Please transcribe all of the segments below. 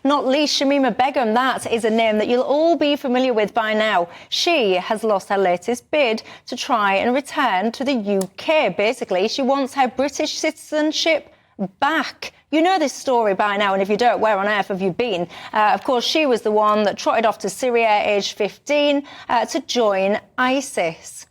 not least Shamima Begum. That is a name that you'll all be familiar with by now. She has lost her latest bid to try and return to the UK. Basically, she wants her British citizenship back. You know this story by now, and if you don't, where on earth have you been? Of course, she was the one that trotted off to Syria aged 15 to join ISIS.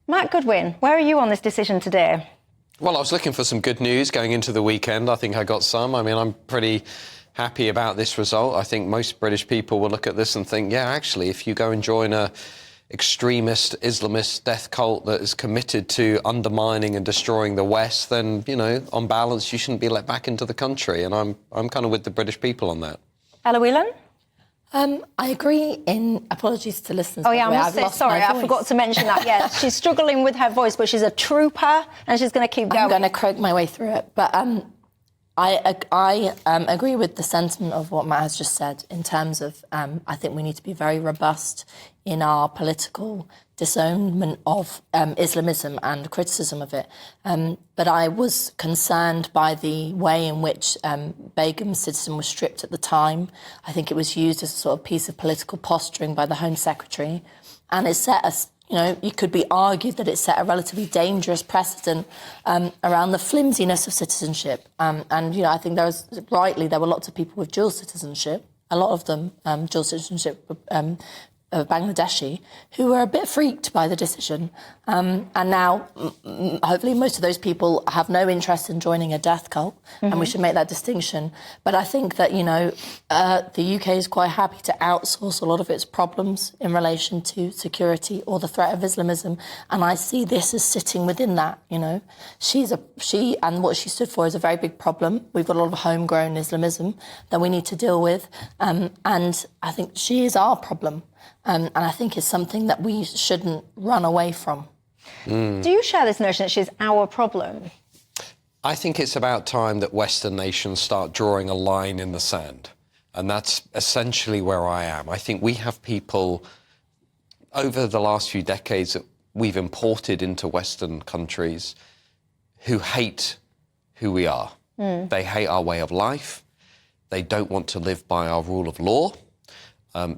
Matt Goodwin, where are you on this decision today? Well, I was looking for some good news going into the weekend. I think I got some. I mean, I'm pretty happy about this result. I think most British people will look at this and think, yeah, actually, if you go and join a extremist Islamist death cult that is committed to undermining and destroying the West, then, you know, on balance, you shouldn't be let back into the country. And I'm kind of with the British people on that. Ella Whelan? I agree in... Apologies to listeners. Oh, yeah, I must say, sorry, I forgot to mention that. Yeah, she's struggling with her voice, but she's a trooper and she's going to keep going. I'm going to croak my way through it. But I agree with the sentiment of what Matt has just said in terms of I think we need to be very robust in our political disownment of Islamism and criticism of it. But I was concerned by the way in which Begum's citizen was stripped at the time. I think it was used as a sort of piece of political posturing by the Home Secretary. And it set us, you know, it could be argued that it set a relatively dangerous precedent around the flimsiness of citizenship. And, you know, I think there were lots of people with dual citizenship, a lot of them dual citizenship Bangladeshi, who were a bit freaked by the decision. And now, hopefully, most of those people have no interest in joining a death cult, and we should make that distinction. But I think that, you know, the UK is quite happy to outsource a lot of its problems in relation to security or the threat of Islamism. And I see this as sitting within that, you know. She and what she stood for is a very big problem. We've got a lot of homegrown Islamism that we need to deal with. And I think she is our problem. And I think it's something that we shouldn't run away from. Do you share this notion that she's our problem? I think it's about time that Western nations start drawing a line in the sand. And that's essentially where I am. I think we have people over the last few decades that we've imported into Western countries who hate who we are. They hate our way of life. They don't want to live by our rule of law.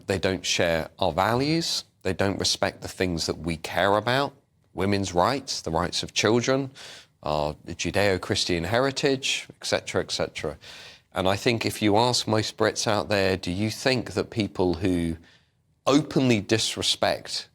They don't share our values. They don't respect the things that we care about, women's rights, the rights of children, our Judeo-Christian heritage, etc., etc. And I think if you ask most Brits out there, do you think that people who openly disrespect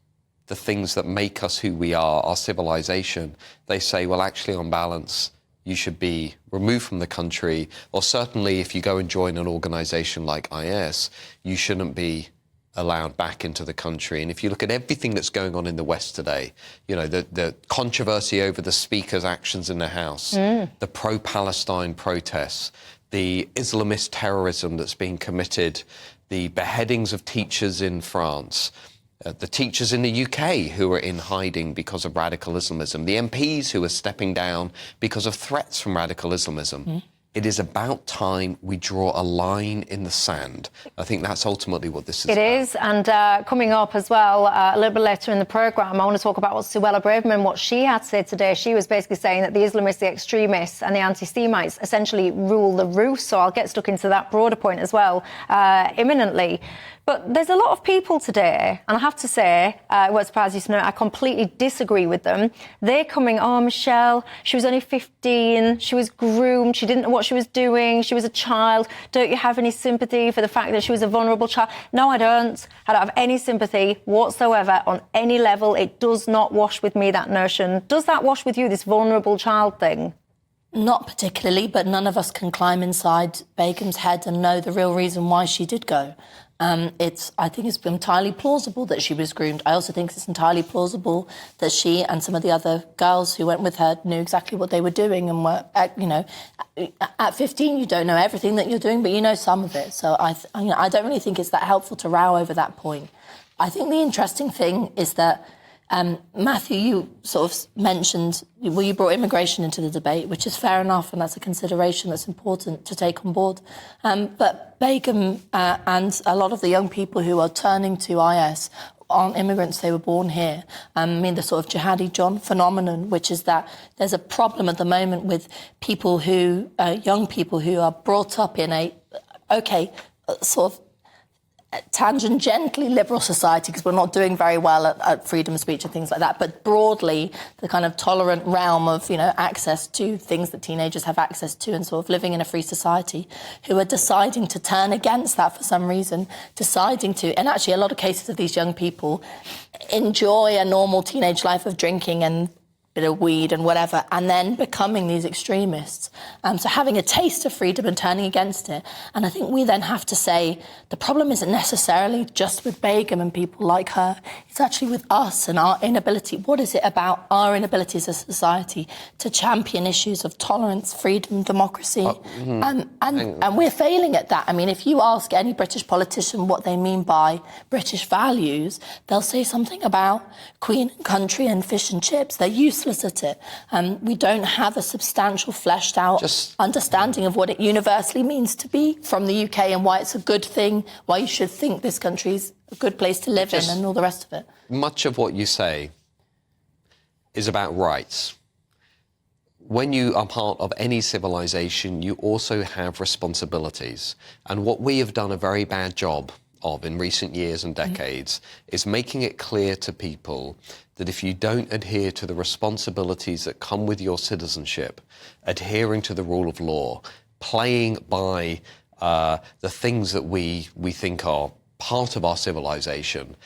the things that make us who we are, our civilization, they say, well, actually, on balance, you should be removed from the country, or certainly if you go and join an organisation like IS, you shouldn't be allowed back into the country. And if you look at everything that's going on in the West today, you know, the controversy over the Speaker's actions in the House, the pro-Palestine protests, the Islamist terrorism that's being committed, the beheadings of teachers in France, the teachers in the UK who are in hiding because of radical Islamism, the MPs who are stepping down because of threats from radical Islamism. It is about time we draw a line in the sand. I think that's ultimately what this is about. It is, and coming up as well, a little bit later in the programme, I want to talk about what Suella Braverman, what she had to say today. She was basically saying that the Islamists, the extremists and the anti-Semites essentially rule the roost, so I'll get stuck into that broader point as well imminently. But there's a lot of people today, and I have to say, it won't surprise you to know, I completely disagree with them. They're coming, oh, Michelle, she was only 15, she was groomed, she didn't know what she was doing, she was a child. Don't you have any sympathy for the fact that she was a vulnerable child? No, I don't. I don't have any sympathy whatsoever on any level. It does not wash with me, that notion. Does that wash with you, this vulnerable child thing? Not particularly, but none of us can climb inside Begum's head and know the real reason why she did go. I think it's entirely plausible that she was groomed. I also think it's entirely plausible that she and some of the other girls who went with her knew exactly what they were doing and were, you know, at 15 you don't know everything that you're doing, but you know some of it. So I don't really think it's that helpful to row over that point. I think the interesting thing is that Matthew, you sort of mentioned, well, you brought immigration into the debate, which is fair enough, and that's a consideration that's important to take on board. But Begum and a lot of the young people who are turning to IS aren't immigrants, they were born here. I mean, the sort of jihadi John phenomenon, which is that there's a problem at the moment with people who, young people who are brought up in a okay, sort of tangentially liberal society, because we're not doing very well at freedom of speech and things like that, but broadly the kind of tolerant realm of, access to things that teenagers have access to and sort of living in a free society, who are deciding to turn against that for some reason, and actually a lot of cases of these young people enjoy a normal teenage life of drinking and bit of weed and whatever, and then becoming these extremists. So having a taste of freedom and turning against it. And I think we then have to say the problem isn't necessarily just with Begum and people like her. It's actually with us and our inability. What is it about our inability as a society to champion issues of tolerance, freedom, democracy? And we're failing at that. I mean, if you ask any British politician what they mean by British values, they'll say something about Queen and country and fish and chips. They're useless at it. We don't have a substantial, fleshed out understanding of what it universally means to be from the UK and why it's a good thing, why you should think this country's a good place to live in and all the rest of it. Much of what you say is about rights. When you are part of any civilization, you also have responsibilities. And what we have done a very bad job of in recent years and decades is making it clear to people that if you don't adhere to the responsibilities that come with your citizenship, adhering to the rule of law, playing by the things that we think are part of our civilization,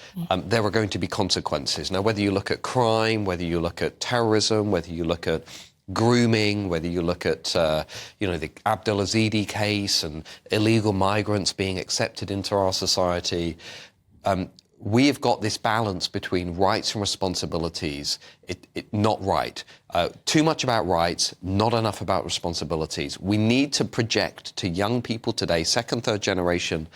there are going to be consequences. Now, whether you look at crime, whether you look at terrorism, whether you look at grooming, whether you look at, the Abdel-Azidi case and illegal migrants being accepted into our society, we have got this balance between rights and responsibilities. Not right. Too much about rights, not enough about responsibilities. We need to project to young people today, second, third generation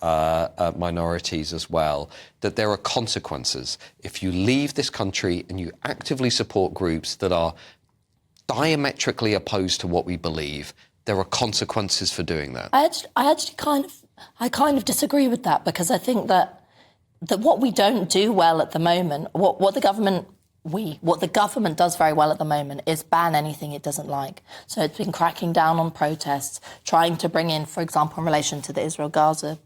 minorities as well, that there are consequences. If you leave this country and you actively support groups that are diametrically opposed to what we believe, there are consequences for doing that. I actually kind of disagree with that, because I think that what we don't do well at the moment, what the government does very well at the moment is ban anything it doesn't like. So it's been cracking down on protests, trying to bring in, for example, in relation to the Israel-Gaza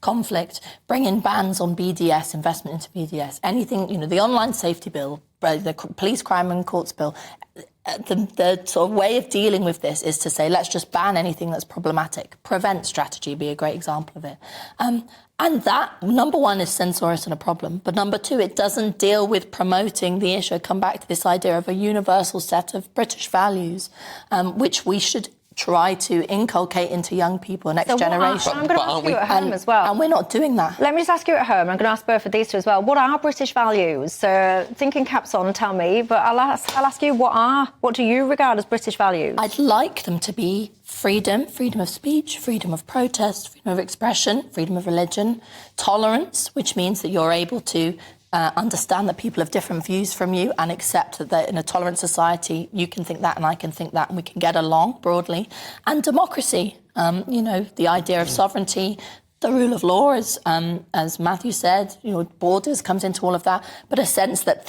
conflict, bring in bans on BDS, investment into BDS, anything, the online safety bill, the police crime and courts bill. The sort of way of dealing with this is to say, let's just ban anything that's problematic. Prevent strategy be a great example of it. And that, number one, is censorious and a problem. But number two, it doesn't deal with promoting the issue. I come back to this idea of a universal set of British values, which we should try to inculcate into young people, next generation. I'm going to ask you at home as well. And we're not doing that. Let me just ask you at home. I'm going to ask both of these two as well. What are British values? Thinking caps on, tell me. But I'll ask you, what do you regard as British values? I'd like them to be freedom of speech, freedom of protest, freedom of expression, freedom of religion, tolerance, which means that you're able to understand that people have different views from you and accept that in a tolerant society you can think that and I can think that and we can get along broadly. And democracy, the idea of sovereignty, the rule of law, as Matthew said, borders comes into all of that, but a sense that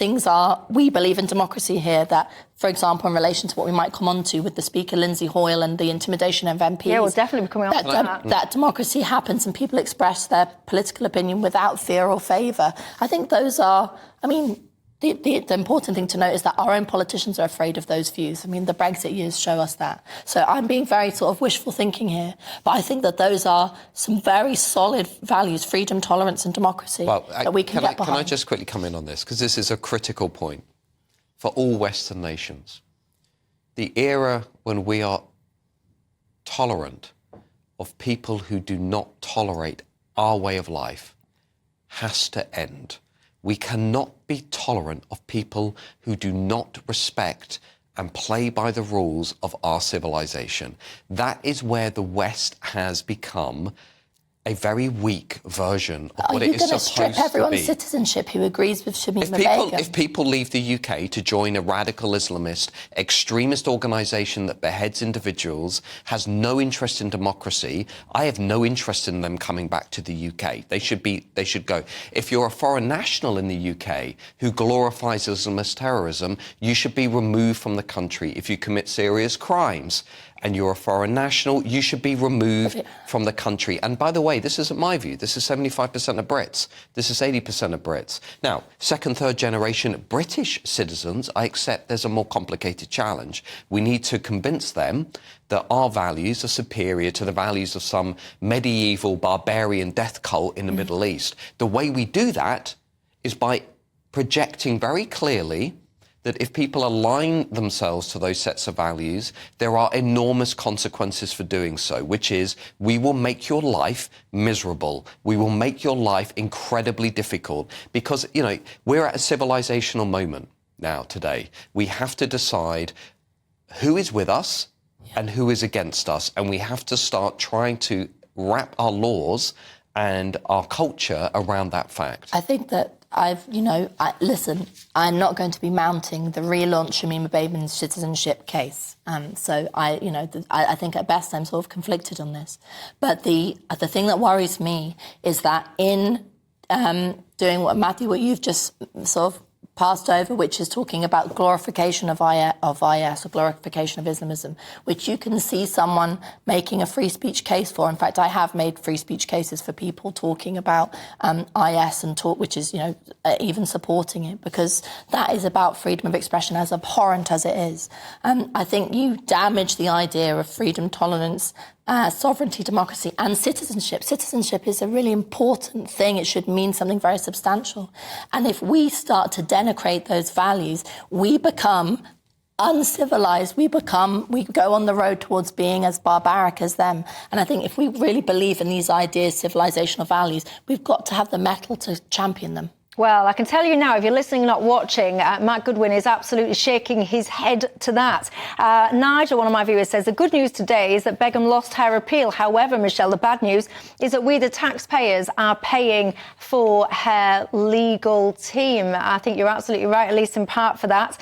we believe in democracy here, that, for example, in relation to what we might come on to with the Speaker, Lindsay Hoyle, and the intimidation of MPs. Yeah, we'll definitely be coming on to that. That democracy happens and people express their political opinion without fear or favour. I think those are, the important thing to note is that our own politicians are afraid of those views. The Brexit years show us that. So I'm being very sort of wishful thinking here, but I think that those are some very solid values, freedom, tolerance and democracy, that we can get behind. Can I just quickly come in on this? Because this is a critical point for all Western nations. The era when we are tolerant of people who do not tolerate our way of life has to end. We cannot be tolerant of people who do not respect and play by the rules of our civilization. That is where the West has become a very weak version of what it is supposed to be. Are you going to strip everyone's citizenship who agrees with Shamima Begum? If people leave the UK to join a radical Islamist extremist organisation that beheads individuals, has no interest in democracy, I have no interest in them coming back to the UK. They should go. If you're a foreign national in the UK who glorifies Islamist terrorism, you should be removed from the country if you commit serious crimes. and you're a foreign national, you should be removed from the country. And by the way, this isn't my view. This is 75% of Brits. This is 80% of Brits. Now, second, third generation British citizens, I accept there's a more complicated challenge. We need to convince them that our values are superior to the values of some medieval barbarian death cult in the Middle East. The way we do that is by projecting very clearly that if people align themselves to those sets of values, there are enormous consequences for doing so, which is we will make your life miserable. We will make your life incredibly difficult because, you know, we're at a civilizational moment now today. We have to decide who is with us and who is against us. And we have to start trying to wrap our laws and our culture around that fact. I think that listen, I'm not going to be mounting the relaunch Shamima Begum's citizenship case. I think at best I'm sort of conflicted on this. But the thing that worries me is that in doing what you've just sort of passed over, which is talking about glorification of IS or glorification of Islamism, which you can see someone making a free speech case for. In fact, I have made free speech cases for people talking about IS and which is, even supporting it, because that is about freedom of expression, as abhorrent as it is. I think you damage the idea of freedom, tolerance, sovereignty, democracy, and citizenship. Citizenship is a really important thing. It should mean something very substantial. And if we start to denigrate those values, we become uncivilized. We go on the road towards being as barbaric as them. And I think if we really believe in these ideas, civilizational values, we've got to have the mettle to champion them. Well, I can tell you now, if you're listening, not watching, Matt Goodwin is absolutely shaking his head to that. Nigel, one of my viewers, says the good news today is that Begum lost her appeal. However, Michelle, the bad news is that we, the taxpayers, are paying for her legal team. I think you're absolutely right, at least in part for that.